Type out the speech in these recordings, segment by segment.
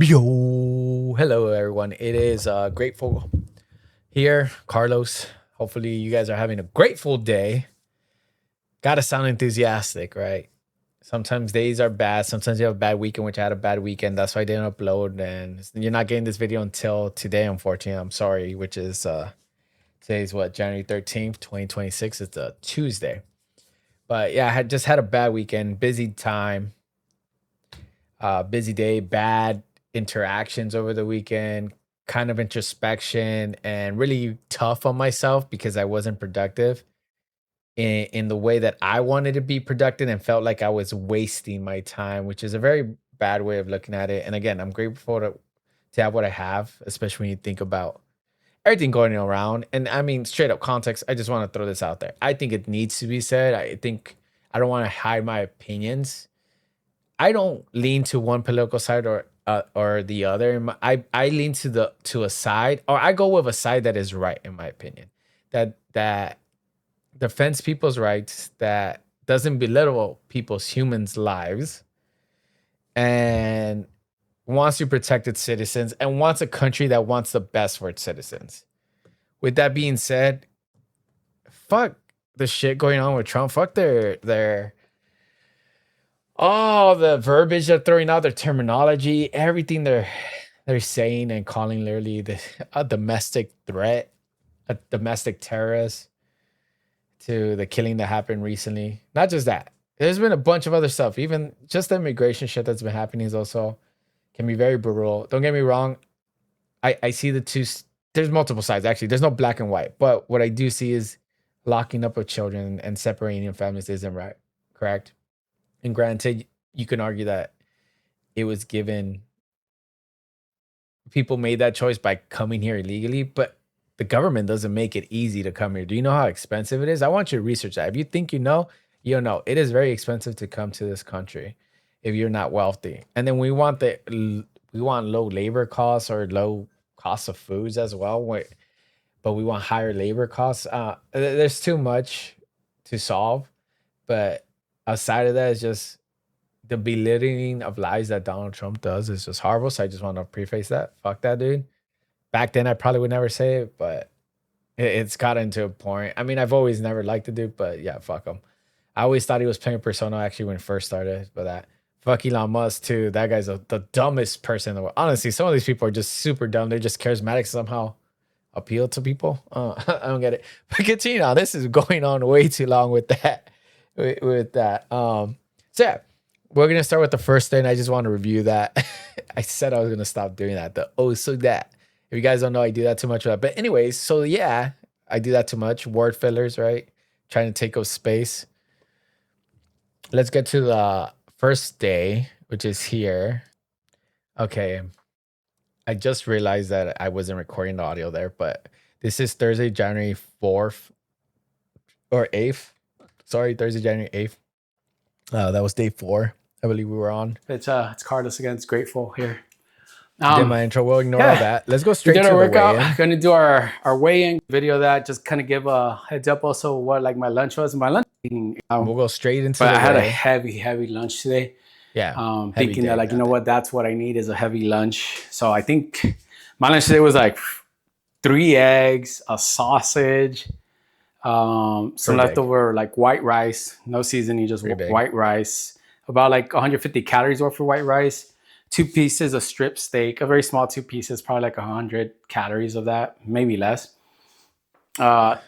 Yo, hello everyone. It is grateful here, Carlos. Hopefully, you guys are having a grateful day. Gotta sound enthusiastic, right? Sometimes days are bad. Sometimes you have a bad weekend, which I had a bad weekend. That's why I didn't upload. And you're not getting this video until today, unfortunately. I'm sorry, which is today's what, January 13th, 2026. It's a Tuesday. But yeah, I had just had a bad weekend, busy time, busy day, bad interactions over the weekend, kind of introspection, and really tough on myself because I wasn't productive in the way that I wanted to be productive and felt like I was wasting my time, which is a very bad way of looking at it. And again, I'm grateful to have what I have, especially when you think about everything going around. And I mean, straight up context, I just want to throw this out there. I think it needs to be said. I think I don't want to hide my opinions. I don't lean to one political side or the other. I lean to a side, or I go with a side that is right in my opinion. That defends people's rights, that doesn't belittle people's humans' lives, and wants to protect its citizens and wants a country that wants the best for its citizens. With that being said, fuck the shit going on with Trump. Fuck their all the verbiage they're throwing out, their terminology, everything they're saying and calling literally a domestic threat, a domestic terrorist, to the killing that happened recently. Not just that, there's been a bunch of other stuff. Even just the immigration shit that's been happening is also can be very brutal. Don't get me wrong. I see the two. There's multiple sides actually. There's no black and white, but what I do see is locking up of children and separating families isn't right. Correct. And granted, you can argue that it was given people made that choice by coming here illegally, but the government doesn't make it easy to come here. Do you know how expensive it is? I want you to research that. If you think you know, you know. It is very expensive to come to this country if you're not wealthy. And then we want low labor costs or low costs of foods as well. But we want higher labor costs. There's too much to solve. But outside of that, it's just the belittling of lies that Donald Trump does is just horrible. So I just want to preface that. Fuck that dude. Back then, I probably would never say it, but it's gotten to a point. I mean, I've always never liked the dude, but yeah, fuck him. I always thought he was playing Persona actually when it first started, but that fuck Elon Musk too. That guy's the dumbest person in the world. Honestly, some of these people are just super dumb. They're just charismatic somehow appeal to people. I don't get it. But continue on. This is going on way too long with that. With that. So yeah, we're gonna start with the first thing. I just want to review that. I said I was gonna stop doing that. The oh so that. If you guys don't know, I do that too much. But anyways, so yeah, I do that too much. Word fillers, right? Trying to take up space. Let's get to the first day, which is here. Okay. I just realized that I wasn't recording the audio there, but this is Thursday, January 4th or 8th. Sorry, Thursday, January 8th. That was day 4. I believe we were on. It's Carlos again. It's grateful here. Did my intro. We'll ignore all that. Let's go straight to our the workout. weigh-in. Gonna do our weigh-in video. That just kind of give a heads up. Also, what like my lunch was. My lunch. We'll go straight into. But the I had a weigh. heavy lunch today. Yeah. Thinking that like you know what, that's what I need is a heavy lunch. So I think my lunch today was like 3 eggs, a sausage, some leftover like white rice, no seasoning, just white rice. About like 150 calories worth of white rice. 2 pieces of strip steak, a very small 2 pieces, probably like 100 calories of that, maybe less. And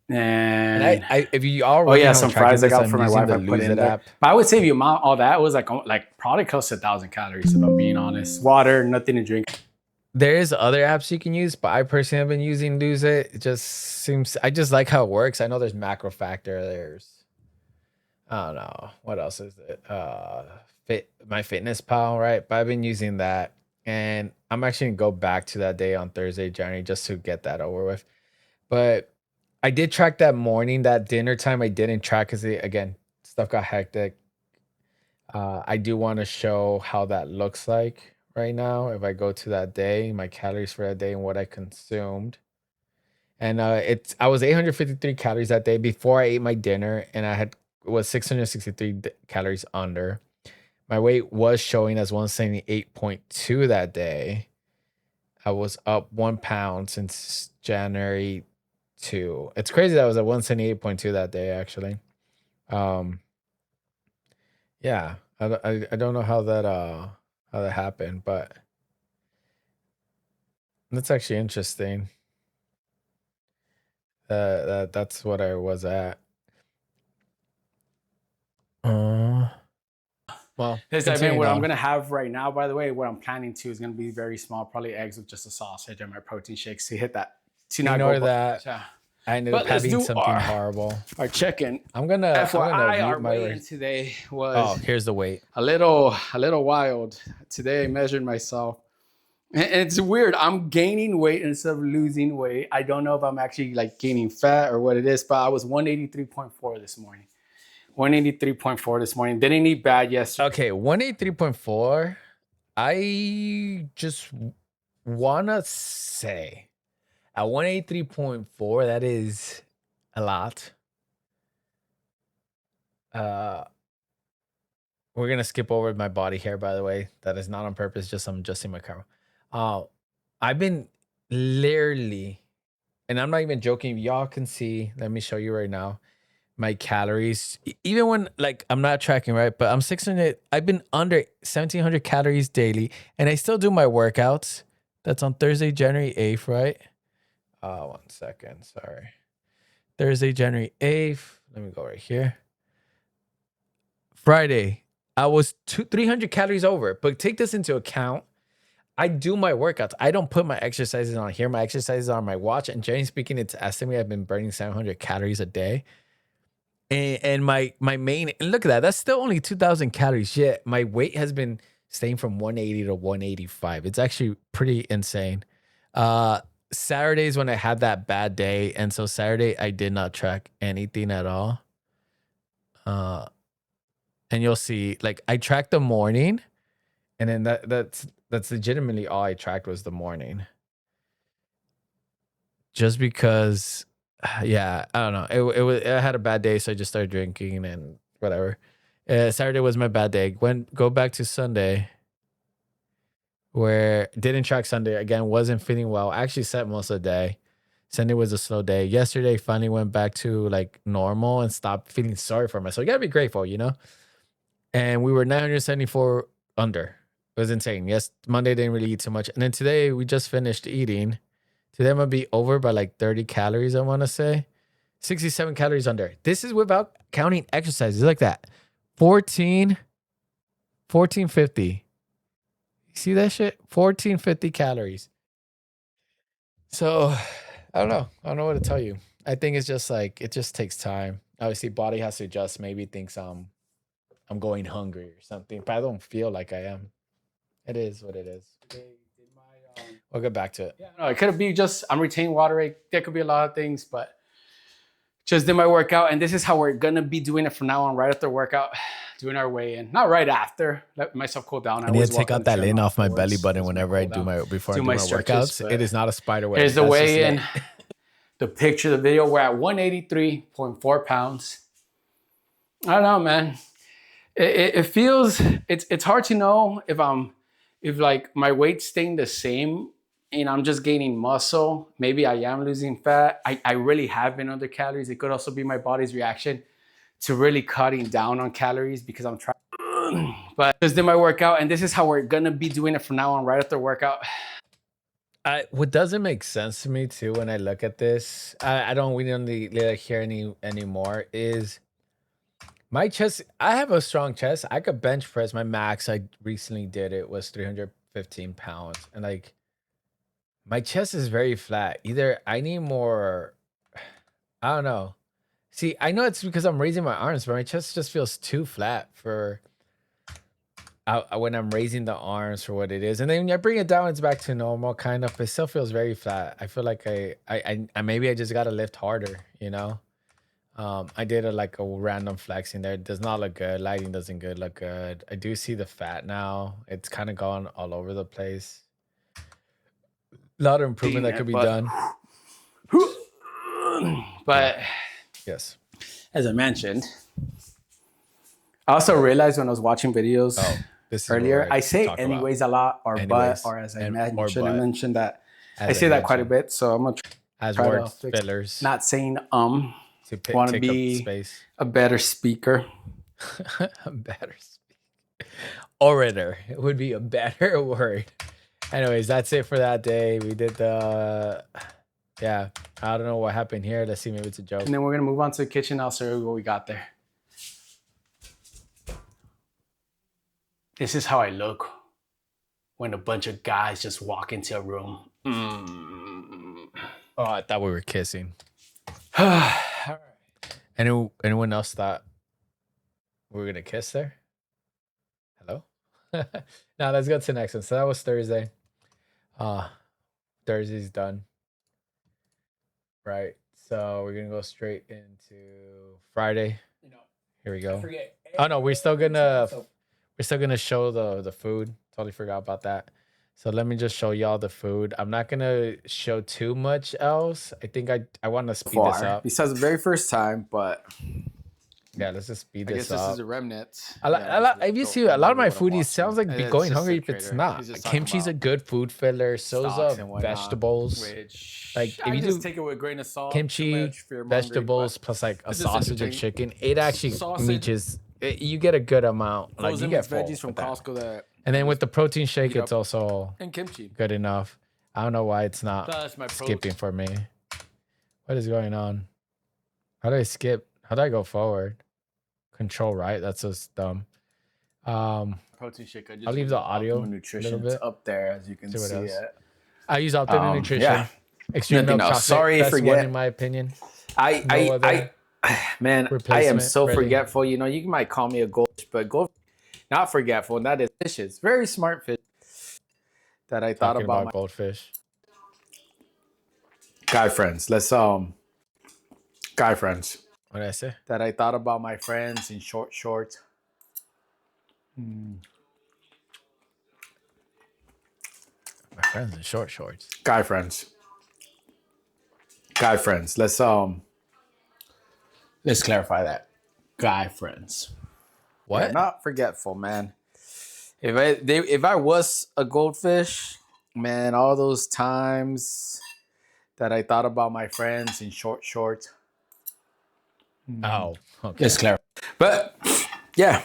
I if you already some fries I got for my wife. I put in there. App. But I would say if you amount all that, it was like probably close to 1,000 calories. If I'm being honest, water, nothing to drink. There is other apps you can use, but I personally have been using Lose It. It just seems I just like how it works. I know there's Macro Factor. There's I don't know what else is it. My Fitness Pal, right? But I've been using that, and I'm actually gonna go back to that day on Thursday, January, just to get that over with. But I did track that morning, that dinner time. I didn't track because again, stuff got hectic. I do want to show how that looks like right now. If I go to that day, my calories for that day and what I consumed. And I was 853 calories that day before I ate my dinner, and I was 663 calories under. My weight was showing as 178.2 that day. I was up 1 pound since January 2. It's crazy that I was at 178.2 that day, actually. Um, yeah, I don't know how that happened, but that's actually interesting. That's what I was at. Uh, well, This I mean, continuing what I'm on. gonna have right now, by the way, what I'm planning to is gonna be very small, probably eggs with just a sausage and my protein shakes to hit that to not go. Ignore that. Yeah. I ended up But let's having do something horrible. our check-in. I'm gonna FYI, mute our my. weigh-in today Oh, was here's the weight. a little wild. Today I measured myself. And it's weird. I'm gaining weight instead of losing weight. I don't know if I'm actually like gaining fat or what it is, but I was 183.4 this morning. 183.4 this morning. Didn't eat bad yesterday. Okay, 183.4. I just wanna say at 183.4, that is a lot. Uh we're gonna skip over my body hair, by the way. That is not on purpose, just I'm adjusting my camera. Uh I've been literally, and I'm not even joking, y'all can see, let me show you right now. My calories, even when like I'm not tracking, right, but I'm 600, I've been under 1700 calories daily, and I still do my workouts. That's on Thursday, January 8th, right? 1 second, sorry. Thursday, January 8th. Let me go right here. Friday, I was 300 calories over, but take this into account. I do my workouts. I don't put my exercises on here. My exercises are on my watch, and generally speaking, it's estimated I've been burning 700 calories a day. And my main, and look at that, that's still only 2000 calories. Yet my weight has been staying from 180 to 185. It's actually pretty insane. Uh Saturdays when I had that bad day, and so Saturday I did not track anything at all. Uh and you'll see, like, I tracked the morning, and then that's legitimately all I tracked was the morning. Just because, yeah, I don't know. It was, I had a bad day, so I just started drinking and whatever. Saturday was my bad day. Go back to Sunday, where didn't track Sunday again. Wasn't feeling well. I actually slept most of the day. Sunday was a slow day. Yesterday finally went back to like normal and stopped feeling sorry for myself. You gotta be grateful, you know. And we were 974 under. It was insane. Yes, Monday didn't really eat too much, and then today we just finished eating. Today I'm gonna be over by like 30 calories, I wanna say. 67 calories under. This is without counting exercises like that. 14, 1450. You see that shit? 1450 calories. So I don't know. I don't know what to tell you. I think it's just like it just takes time. Obviously, body has to adjust. Maybe thinks I'm going hungry or something, but I don't feel like I am. It is what it is. We'll get back to it. Yeah, no, it could be just I'm retaining water rate. There could be a lot of things, but just did my workout, and this is how we're gonna be doing it from now on. Right after workout, doing our weigh in. Not right after. Let myself cool down. I need to always take walk on out the that lint treadmill off my belly afterwards. button That's my whenever I cool do down. my before I Do do my my stretches, workouts. but It is not a spider web. here's the That's just weigh in. lint. The picture, the video. We're at 183.4 pounds. I don't know, man. It feels it's hard to know if like my weight's staying the same and I'm just gaining muscle. Maybe I am losing fat. I really have been under calories. It could also be my body's reaction to really cutting down on calories because I'm trying. But just did my workout, and this is how we're gonna be doing it from now on. Right after workout. What doesn't make sense to me too when I look at this, I don't we don't really hear anymore, is my chest. I have a strong chest. I could bench press. My max I recently did it was 315 pounds, and like my chest is very flat. Either I need more. I don't know. See, I know it's because I'm raising my arms, but my chest just feels too flat for when I'm raising the arms for what it is, and then when I bring it down, it's back to normal kind of. It still feels very flat. I feel like I maybe I just gotta lift harder, you know. I did like a random flexing there. It does not look good. Lighting doesn't good look good. I do see the fat now. It's kind of gone all over the place. A lot of improvement that could be done. But Yes. as I mentioned, I also realized when I was watching videos this is earlier, what I say talk about. anyways a lot, or Anyways, but, or as I or mentioned, I but, mentioned that. I as I say that quite a mentioned, bit, so I'm gonna as try to words fix fillers not saying to want to take up be space. a better speaker. A better orator. It would be a better word. Anyways, that's it for that day. We did the yeah. I don't know what happened here. Let's see, maybe it's a joke. And then we're gonna move on to the kitchen. I'll show you what we got there. This is how I look when a bunch of guys just walk into a room. Oh, I thought we were kissing. All right. Anyone else thought we were gonna kiss there? Hello? Now let's go to the next one. So that was Thursday. Thursday's done. Right. So we're gonna go straight into Friday. Here we go. Oh no, we're still gonna show the food. Totally forgot about that. So let me just show y'all the food. I'm not gonna show too much else. I think I want to speed this up. Besides the very first time, but yeah, let's just speed this I guess up. this is a remnant. If you see a lot of my foodies sounds like be going hungry if it's not. Kimchi's a good food filler. So's vegetables. Like if you do take it with a grain of salt, kimchi, vegetables plus like a sausage or chicken, it actually reaches. You get a good amount. Like you get veggies from Costco that. And then with the protein shake, it's also and kimchi good enough. I don't know why it's not skipping for me. What is going on? How do I skip? How do I go forward? Control right. That's just dumb. Protein shake. I'll leave the audio nutrition up there as you can see it. I use Optimum Nutrition. Yeah. Extreme milk chocolate. Sorry, best one in my opinion. Man, I am so forgetful. You know, you might call me a goldfish, but not forgetful. And that is fishes. Very smart fish that I thought about goldfish. Guy friends. Guy friends. What did I say? That I thought about my friends in short shorts. My friends in short shorts. Guy friends. Let's clarify that. Guy friends. What? Yeah, not forgetful, man. If I was a goldfish, man, all those times that I thought about my friends in short shorts. Oh, okay. Let's clarify. But yeah.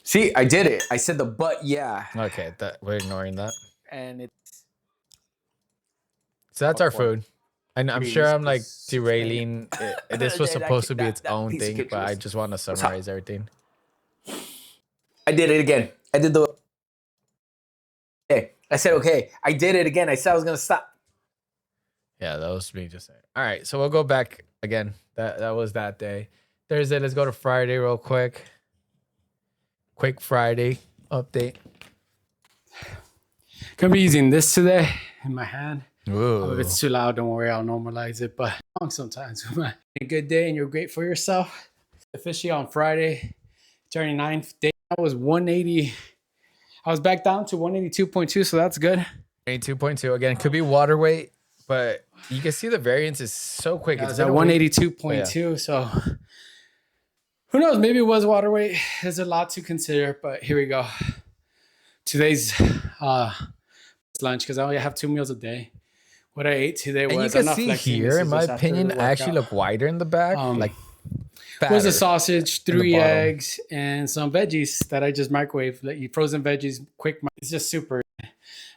See, I did it. I said the but yeah. Okay, we're ignoring that. And it's so that's our food. And I'm sure I'm like derailing. This was supposed to be its own thing, but I just want to summarize everything. I did it again. I did the. Okay. I said, okay. I did it again. I said I was going to stop. Yeah, that was me just saying. All right, so we'll go back again. That was that day. Thursday, let's go to Friday real quick. Quick Friday update. Gonna be using this today in my hand. Ooh. If it's too loud, don't worry, I'll normalize it. But sometimes a good day and you're great for yourself. Officially on Friday, 39th day, I was 180. I was back down to 182.2, so that's good. 82.2 again. Could be water weight, but you can see the variance is so quick. Yeah, it's at 182.2. So who knows? Maybe it was water weight. There's a lot to consider, but here we go. Today's lunch, because I only have 2 meals a day. What I ate today was, and you can see here, in my opinion, I actually look wider in the back. Like fatter. Was a sausage, 3 eggs, and some veggies that I just microwaved. Like frozen veggies, quick. It's just super.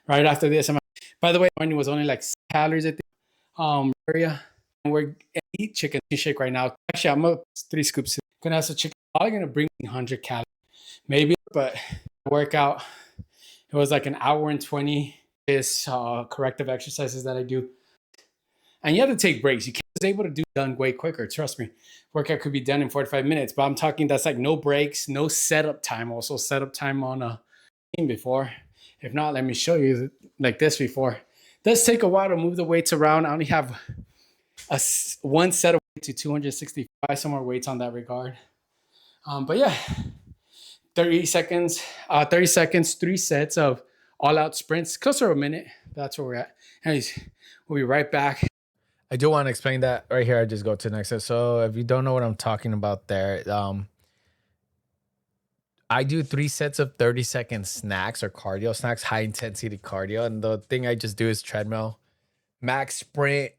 Right after this, by the way, mine was only like 6 calories. I think. Area. We're eat chicken shake right now. Actually, I'm up 3 scoops. Gonna have some chicken. Probably gonna bring 100 calories, maybe. But workout. It was like an hour and 20. Is corrective exercises that I do, and you have to take breaks. You can't be able to do done way quicker. Trust me, workout could be done in 45 minutes, but I'm talking that's like no breaks, no setup time. Also setup time on a team before. If not, let me show you like this before. It does take a while to move the weights around. I only have one set of weight to 265. Some more weights on that regard. But yeah, 30 seconds, 3 sets of all-out sprints, closer to a minute. That's where we're at. Anyways, we'll be right back. I do want to explain that right here. I just go to the next step. So if you don't know what I'm talking about there, I do 3 sets of 30-second snacks or cardio snacks, high intensity cardio. And the thing I just do is treadmill, max sprint,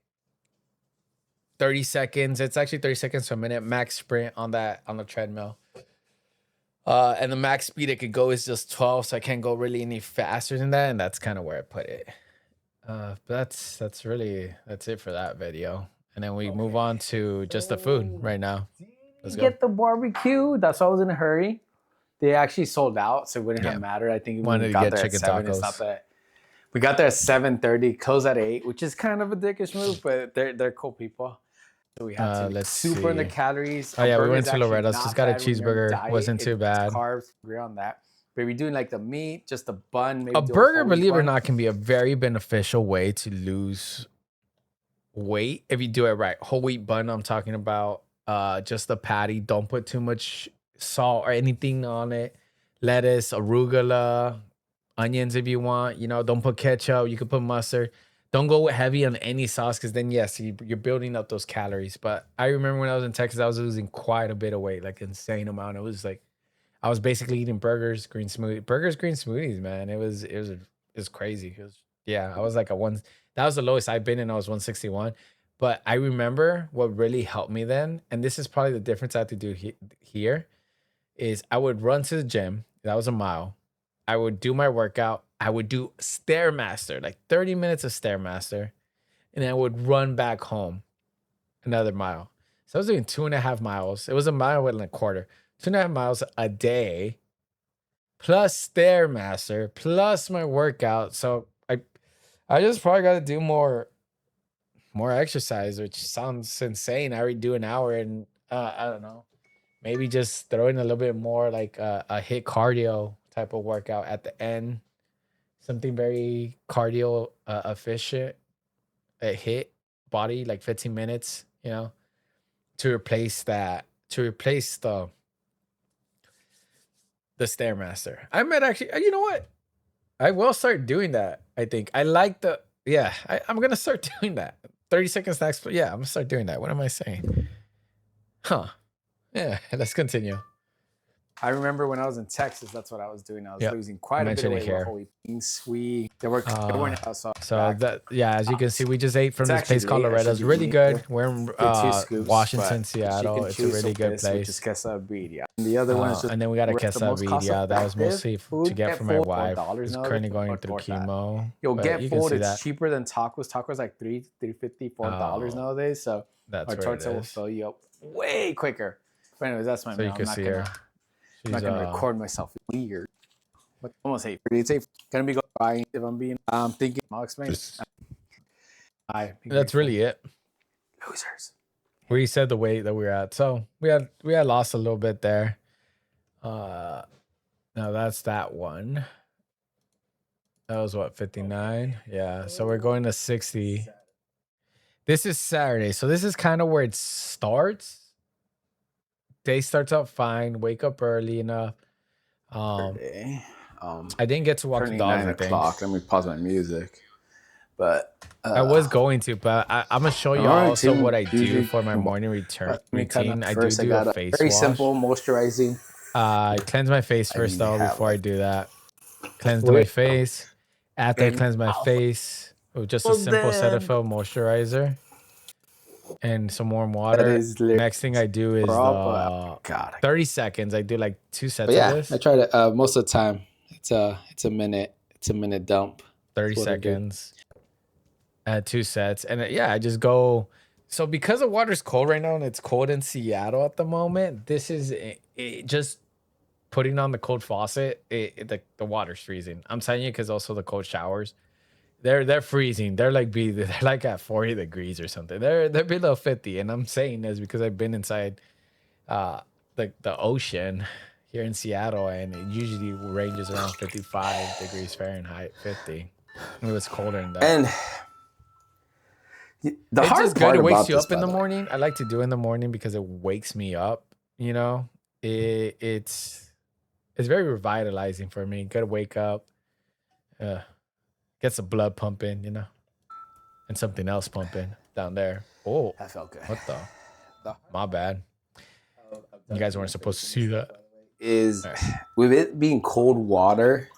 30 seconds. It's actually 30 seconds to a minute, max sprint on the treadmill. And the max speed it could go is just 12, so I can't go really any faster than that. And that's kind of where I put it. But that's it for that video. And then we move on to just the food right now. Let's go. Get the barbecue. That's why I was in a hurry. They actually sold out, so it wouldn't have mattered. I think we wanted to got get there chicken at 7. tacos. It's not that. We got there at 7:30, closed at 8, which is kind of a dickish move, but they're cool people. So we had to let's super in the see. calories. Oh yeah, we went to Loretta's. Just got a cheeseburger. Wasn't too bad. Carbs, agree on that. But we're doing like the meat, just the bun. Maybe a burger, believe it or not, can be a very beneficial way to lose weight if you do it right. Whole wheat bun, I'm talking about. Just the patty. Don't put too much salt or anything on it. Lettuce, arugula, onions if you want. You know, don't put ketchup. You could put mustard. Don't go heavy on any sauce because then, yes, you're building up those calories. But I remember when I was in Texas, I was losing quite a bit of weight, like insane amount. It was like I was basically eating burgers, green smoothies, man. It was crazy. I was like that was the lowest I've been in. I was 161. But I remember what really helped me then, and this is probably the difference I have to do here, is I would run to the gym. That was a mile. I would do my workout. I would do Stairmaster, like 30 minutes of Stairmaster, and then I would run back home another mile. So I was doing 2.5 miles. It was a mile and a quarter. 2.5 miles a day, plus Stairmaster, plus my workout. So I just probably got to do more exercise, which sounds insane. I already do an hour, and I don't know, maybe just throw in a little bit more like a hit cardio type of workout at the end, something very cardio efficient, a hit body like 15 minutes, you know, to replace the Stairmaster. I might actually, you know what? I will start doing that. I think I like I'm gonna start doing that. 30 seconds next. Yeah, I'm gonna start doing that. What am I saying? Huh. Yeah, let's continue. I remember when I was in Texas, that's what I was doing. I was losing quite a bit of weight with whole wheat. They weren't out, so as you can see, we just ate from this place called Loretta's. Really good. We're in Washington, Seattle. It's a really good place. Which is quesadilla. And the other one is just, and then we got a quesadilla. That was mostly to get for my wife. Who's currently going through chemo. You'll get food. It's cheaper than tacos. Tacos like $3.50, $4 nowadays. So our torta will fill you up way quicker. But anyways, that's my meal. So you can see her. I'm not gonna record myself. Weird. But almost hate. It's gonna be going if I'm being. Thinking. I'll explain. That's really it. Losers. We said the weight that we were at, so we had lost a little bit there. Now that's that one. That was what, 59? Yeah. So we're going to 60. This is Saturday, so this is kind of where it starts. Day starts out fine. Wake up early enough. I didn't get to walk the dog. 9 o'clock. Let me pause my music. But I was going to, but I'm gonna show you also what I do for my morning routine. I do a face wash. Very simple moisturizing. I cleanse my face first though before I do that. Cleanse my face. After I cleanse my face with just a simple Cetaphil moisturizer and some warm water. Next thing I do is 30 seconds. I do like 2 sets of this. I try to most of the time. It's a minute. It's a minute dump. 30 seconds. 2 sets. And I just go. So because the water's cold right now and it's cold in Seattle at the moment, this is just putting on the cold faucet. The water's freezing. I'm telling you, because also the cold showers. They're freezing. They're like at 40 degrees or something. They're below 50. And I'm saying this because I've been inside the ocean here in Seattle, and it usually ranges around 55 degrees Fahrenheit, 50. It was colder than that. And it's just good. It wakes you up in the morning. I like to do it in the morning because it wakes me up. You know, it's very revitalizing for me. Good to wake up. Gets the blood pumping, you know, and something else pumping down there. Oh, that felt good. What the? My bad. You guys weren't supposed to see that. is All right. with it being cold water.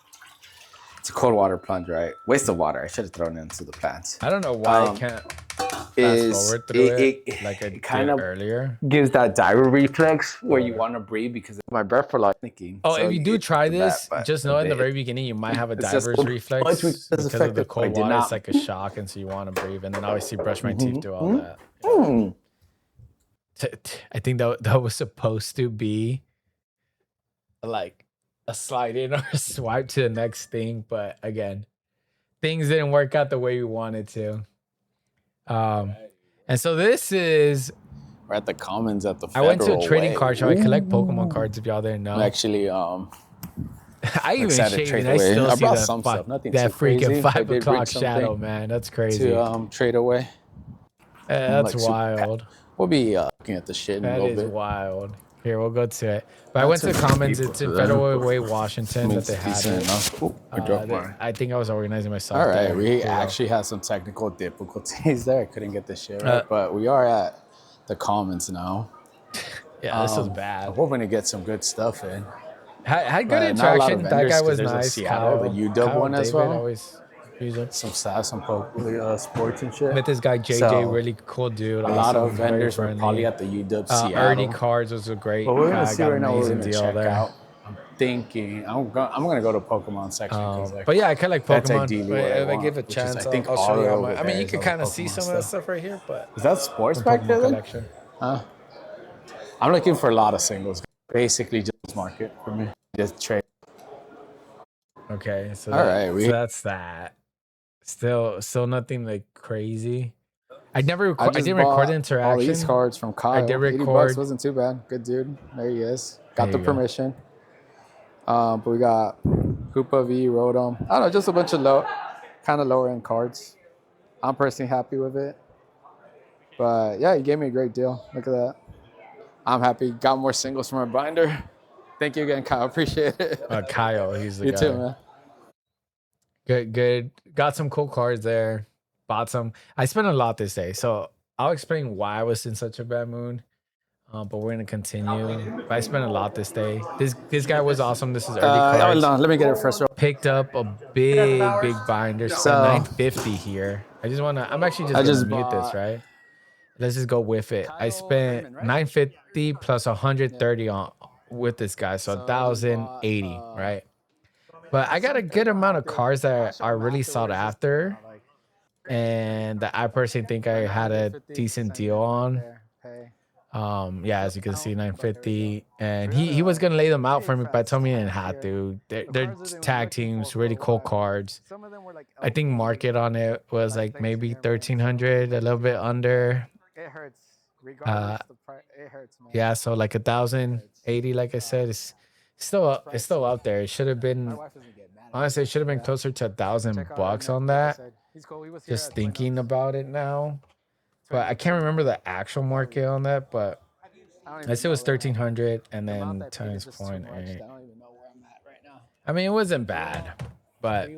It's a cold water plunge, right? Waste of water. I should have thrown it into the plants. I don't know why I can't fast Is forward through it it like I it kind did of earlier. gives that diver reflex where you Whatever. want to breathe because of my breath for like thinking. Oh, So if you do it's try that, this, but just a know in the bit. very beginning you might have a It's just diver's much reflex because because of the effective. I cold did water. It's not. like a shock, and so you want to breathe. And then obviously brush my teeth, do all Mhm. that. Mm. I think that was supposed to be like a slide in or a swipe to the next thing, but again, things didn't work out the way we wanted to. And so this is We're at the Commons at the I went to a Federal trading Way. card show. I collect Pokemon Ooh. cards if y'all didn't I'm know. actually I even excited to shaved trade and I away. still I see brought that some stuff, nothing that too freaking crazy. I 5 did bring o'clock shadow, something man. That's crazy. to trade away. I'm That's like super. wild. We'll be looking at the shit in a That little is bit. wild. Here, we'll go to it. But I Not went too to the many Commons. people It's in today, Federal but Way, I Washington, mean, that it's they had decent it. enough. Ooh, I dropped mine. I think I was organizing myself. All right, there. we Here go. actually had some technical difficulties there. I couldn't get this shit Uh, right, but we are at the Commons now. yeah, this was I'm bad. hoping to get some good stuff in. Had good But not a lot of interaction. That guy vendors because was there's a nice. Seattle, the UW Kyle, one as David, well. always use him. Some SAS, some sports and shit. Met this guy JJ, So really cool dude. a lot of Awesome, very vendors were probably friendly. at the UW Ernie Seattle. Cards was a great But we're gonna guy. see Got right an now what we're amazing gonna deal check there. out. I'm thinking I'm gonna go to Pokemon section because But yeah, I kind of like that's Pokemon. ideally what I If I want, give a which is chance, I think I'll all show you how over much. I mean, there you is can all the kind of see Pokemon some of that stuff. stuff right here, but Is that sports from back there Pokemon then? collection. I'm looking for a lot of singles. Basically just market for me. Just trade. Okay, so All right, so that's that. Still nothing like crazy. I I didn't just record the bought all these interaction. cards from I did Kyle. $80 record. wasn't too bad. Good dude. There he is. There Got the you go. permission. But we got Koopa V, Rotom. I don't know, just a bunch of kind of lower end cards. I'm personally happy with it. But yeah, he gave me a great deal. Look at that. I'm happy. Got more singles from our binder. Thank you again, Kyle. Appreciate it. Kyle, he's the You guy. too, man. Good. Got some cool cards there. Bought some. I spent a lot this day, so I'll explain why I was in such a bad mood. But we're gonna continue. But I spent a lot this day. This guy was awesome. This is early cards. No, let me get it first. Picked up a big binder. Spent So 950 here. I'm actually just gonna mute this, right? Let's just go with it. I spent 950 plus 130 on with this guy, so 1,080, right? But I got a good amount of cards that are really sought after, and that I personally think I had a decent deal on. Yeah, as you can see, 950, and he was gonna lay them out for me, but I told me he didn't have to. They're tag teams, really cool cards. I think market on it was like maybe 1,300, a little bit under. It hurts. It hurts, man. Yeah, so like 1,080, like I said, it's still out there. It should have been honestly, it should have been closer to $1,000 on that. Just thinking about it now, but I can't remember the actual market on that. But I say it was 1,300, and then times 0.8. I mean, it wasn't bad, but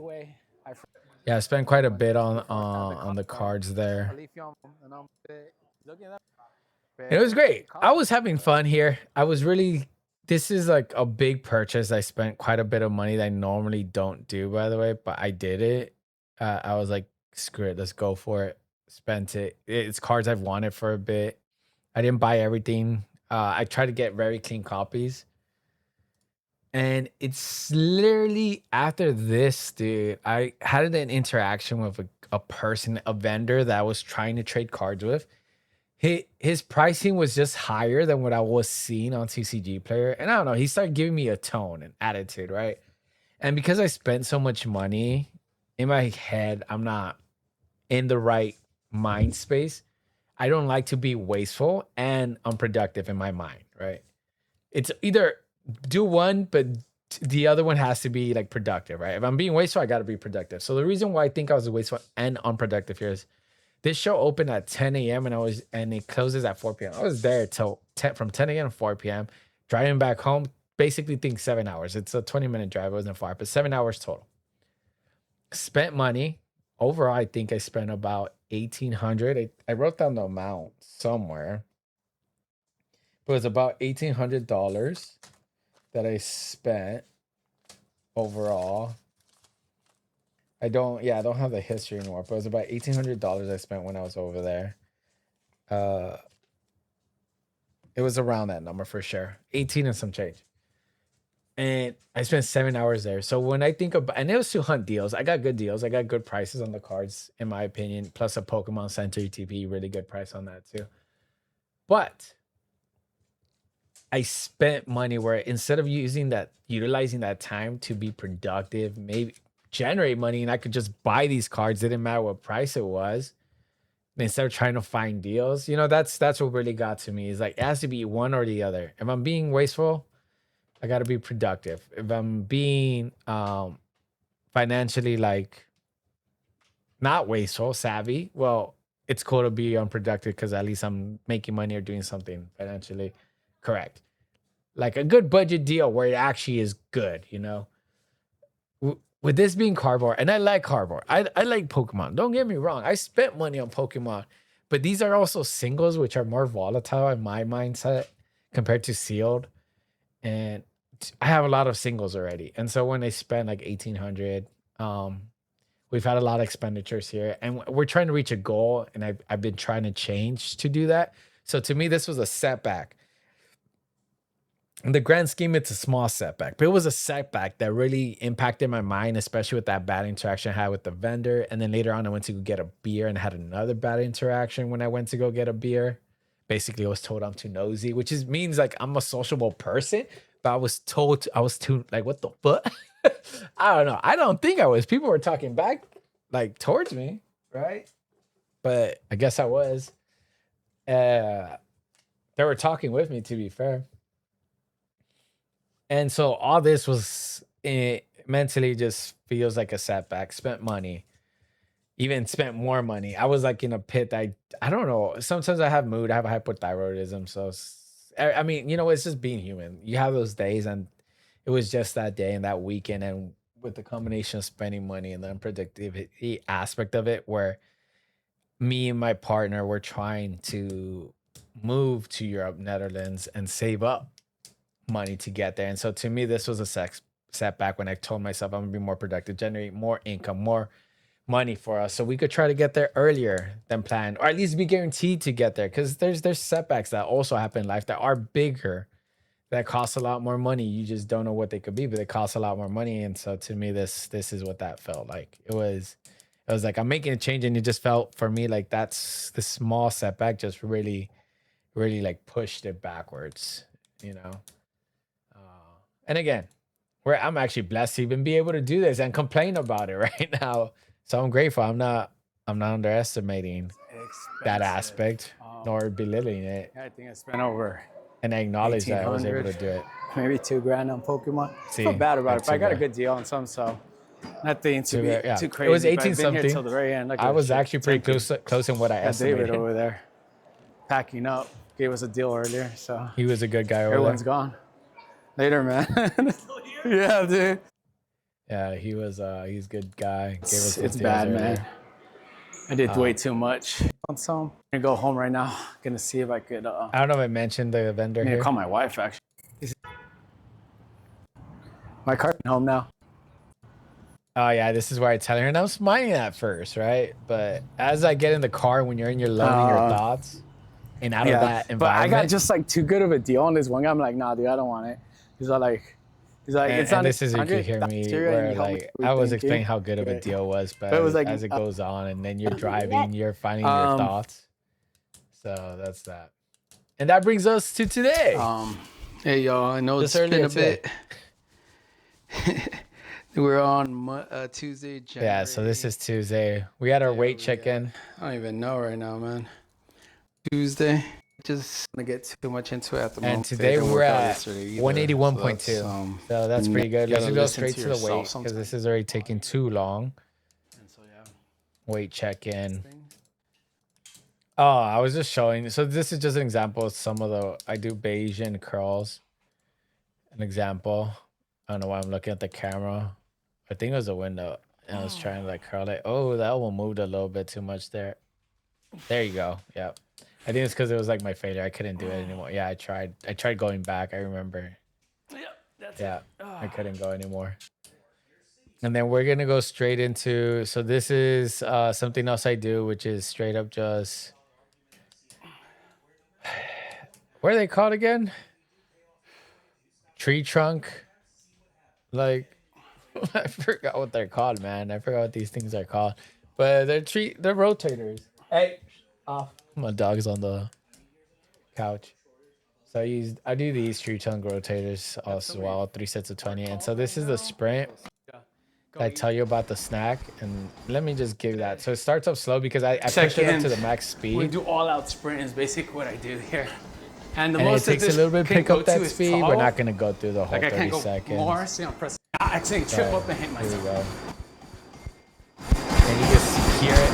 yeah, I spent quite a bit on the cards there. It was great. I was having fun here. This is like a big purchase. I spent quite a bit of money that I normally don't do, by the way, but I did it. I was like, screw it, let's go for it. Spent it. It's cards I've wanted for a bit. I didn't buy everything. I tried to get very clean copies. And it's literally after this, dude, I had an interaction with a person, a vendor that I was trying to trade cards with. His pricing was just higher than what I was seeing on TCG Player. And I don't know, he started giving me a tone and attitude, right? And because I spent so much money in my head, I'm not in the right mind space. I don't like to be wasteful and unproductive in my mind, right? It's either do one, but the other one has to be like productive, right? If I'm being wasteful, I got to be productive. So the reason why I think I was wasteful and unproductive here is this show opened at 10 a.m. and it closes at 4 p.m. I was there till from 10 a.m. to 4 p.m. driving back home. Basically, think 7 hours. It's a 20-minute drive. It wasn't far, but 7 hours total. Spent money. Overall, I think I spent about 1,800. I wrote down the amount somewhere. But it was about $1,800. that I spent overall. I don't have the history anymore, but it was about $1,800 I spent when I was over there. Uh, it was around that number for sure, 18 and some change. And I spent 7 hours there. So when I think about, and it was to hunt deals, I got good deals. I got good prices on the cards, in my opinion. Plus a Pokemon Center ETB, really good price on that too. But I spent money where instead of utilizing that time to be productive, maybe generate money, and I could just buy these cards. Didn't matter what price it was. And instead of trying to find deals, that's what really got to me. Is like it has to be one or the other. If I'm being wasteful, I got to be productive. If I'm being financially like not wasteful, savvy, well, it's cool to be unproductive because at least I'm making money or doing something financially correct. Like a good budget deal where it actually is good, With this being cardboard, and I like cardboard, I like Pokemon. Don't get me wrong, I spent money on Pokemon, but these are also singles, which are more volatile in my mindset compared to sealed. And I have a lot of singles already, and so when I spend like 1,800, we've had a lot of expenditures here, and we're trying to reach a goal, and I've been trying to change to do that. So to me, this was a setback. In the grand scheme, it's a small setback, but it was a setback that really impacted my mind, especially with that bad interaction I had with the vendor. And then later on, I went to go get a beer and had another bad interaction when I went to go get a beer. Basically, I was told I'm too nosy, which means like I'm a sociable person, but I was told I was too like, what the fuck? I don't know. I don't think I was. People were talking back like towards me, right? But I guess I was. They were talking with me, to be fair. And so all this was mentally just feels like a setback. Spent money, even spent more money. I was like in a pit. I don't know. Sometimes I have mood. I have hypothyroidism. So I mean, it's just being human. You have those days, and it was just that day and that weekend, and with the combination of spending money and the unpredictability aspect of it, where me and my partner were trying to move to Europe, Netherlands, and save up money to get there. And so to me, this was a setback when I told myself I'm gonna be more productive, generate more income, more money for us, so we could try to get there earlier than planned, or at least be guaranteed to get there. Because there's setbacks that also happen in life that are bigger, that cost a lot more money. You just don't know what they could be, but they cost a lot more money. And so to me, this is what that felt like. It was like I'm making a change, and it just felt for me like that's the small setback just really, really like pushed it backwards, you know. And again, where I'm actually blessed to even be able to do this and complain about it right now. So I'm grateful. I'm not underestimating that Expensive. aspect nor belittling it. I think I spent over And I acknowledge that I was able 1,800, to do it. maybe $2,000 on Pokemon. I feel See, bad about like it, but I got a to good deal on some, so nothing to be yeah, too it was crazy. But 18 I've been here till something. the very end. Look at I this was shit. actually pretty It's empty. close in what I Got David estimated. over there packing up. Gave us a deal earlier, so He was a good guy over everyone's there. gone. Later, man. Yeah, dude. Yeah, he's a good guy. Gave us the It's deals bad, earlier. man. I did way too much on some. I'm gonna go home right now. Gonna see if I could. I don't know if I mentioned the vendor I need to here. call my wife actually. My car's home now. Oh yeah, this is where I tell her, and I was smiling at first, right? But as I get in the car, when you're in your love and your thoughts, and out of Yeah, that but I got environment, just like too good of a deal on this one guy. I'm like, nah, dude, I don't want it. He's all like, it's and not this is you could 100 hear last me year, and where you helped me like with I was everything. explaining how good of a Yeah. deal was, but But it was like, as it goes on, and then you're driving, you're finding your thoughts. So that's that, and that brings us to today. Hey y'all, I know Just it's been earlier a bit. We're on Tuesday, January. Yeah, so this is Tuesday. We had our weight check-in. I don't even know right now, man. Tuesday. Just gonna get too much into it at the moment. And today we're at 181.2. So that's pretty good. Let's just go straight to the weight because this is already taking too long. And so yeah. Weight check-in. Oh, I was just showing. So this is just an example of some of I do Bayesian curls. An example. I don't know why I'm looking at the camera. I think it was a window. And I was trying to like curl it. Oh, that one moved a little bit too much there. There you go. Yep. I think it's because it was like my failure. I couldn't do it anymore. Yeah, I tried. I tried going back. I remember. That's Yeah, it. I couldn't go anymore. And then we're gonna go straight into. So this is something else I do, which is straight up just. What are they called again? Tree trunk. Like I forgot what they're called, man. I forgot what these things are called. But they're rotators. Hey, off. My dog's on the couch. So I do these tree trunk rotators as well, 3 sets of 20. And so this is the sprint that I tell you about the snack. And let me just give that. So it starts up slow because I push it up to the max We speed. do all out sprint is basically what I do here. And the And it most that takes a this little bit to can pick go up that to is speed. We're throttle. not gonna go through the whole Like I 30 can't go seconds. more, so I'm pressing. I accidentally trip up and hit Here we myself. go. And you just hear it.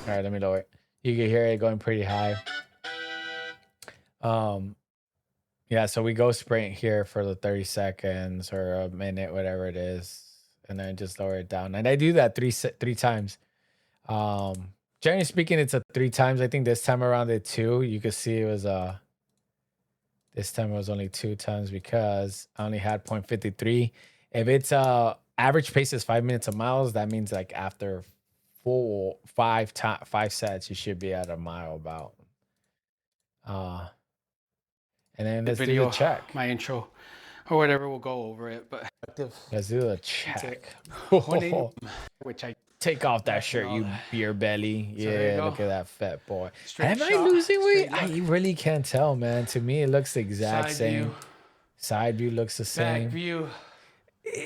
All right, let me lower it. You can hear it going pretty high. Yeah, so we go sprint here for the 30 seconds or a minute, whatever it is, and then just lower it down. And I do that three times. Generally speaking, it's a 3 times. I think this time around it 2. You could see it was this time it was only 2 times because I only had 0.53. If it's average pace is 5 minutes a miles, that means like after 5 sets, you should be at a mile about. And then The let's do the video, check. my intro, or whatever, we'll go over it. But Let's do the check. 180, which I Take off that Back and shirt, all you that. beer belly. So there you Yeah, go. look at that fat boy. Straight Am I shot, losing weight? straight I look. really can't tell, man. To me, it looks the exact Side same. view, Side view looks the back same. view.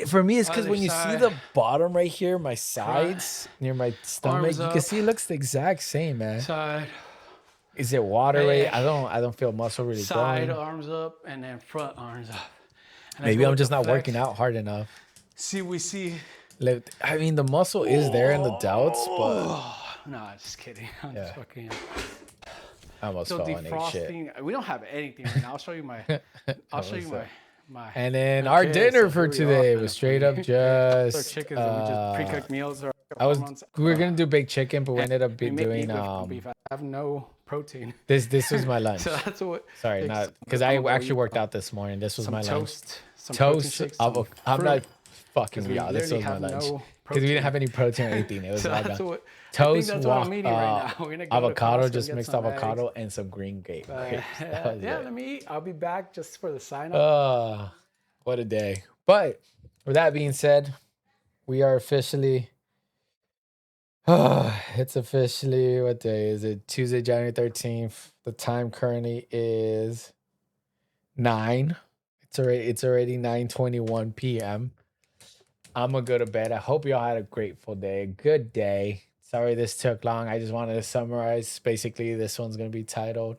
For me, it's because Other when you see side. the bottom right here, my Front. sides near my stomach, Arms you can up. see it looks the exact same, man. Side. Is it water weight? Back. I don't feel muscle really Side growing. arms up, and then front arms up. And Maybe I'm just not working out hard enough. See, we see. I mean, the muscle is there in the delts, but No, just kidding. I'm yeah. just fucking. I almost So fell on shit. defrosting. We don't have anything right now. I'll show you my. I'll show you my. And then our dinner for today was straight up just chickens that we just pre-cooked meals. Or we were gonna do baked chicken, but we ended up doing beef. I have no protein. This was my lunch. So that's what. Sorry, not because I actually worked out this morning. This was my toast, lunch. some Toast. I'm not fucking we y'all. This was my literally have lunch no because we didn't have any protein or anything. It was So all that's gone. what. Toast, that's what I'm eating right now. We're gonna go to avocado, Costco and just get mixed some avocado eggs. and some green grapes. That was Yeah, it. let me eat. I'll be back just for the sign up. What a day. But with that being said, we are officially it's officially, what day is it? Tuesday, January 13th. The time currently is 9. It's already 9:21 p.m. I'm gonna go to bed. I hope y'all had a grateful day. Good day. Sorry this took long. I just wanted to summarize. Basically, this one's gonna be titled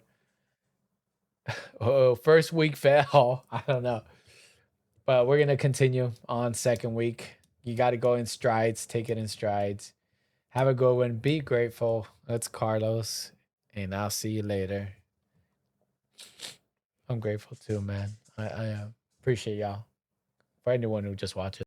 Oh, first week fail. I don't know. But we're gonna continue on second week. You gotta go in strides, take it in strides. Have a good one. Be grateful. That's Carlos. And I'll see you later. I'm grateful too, man. I appreciate y'all. For anyone who just watches.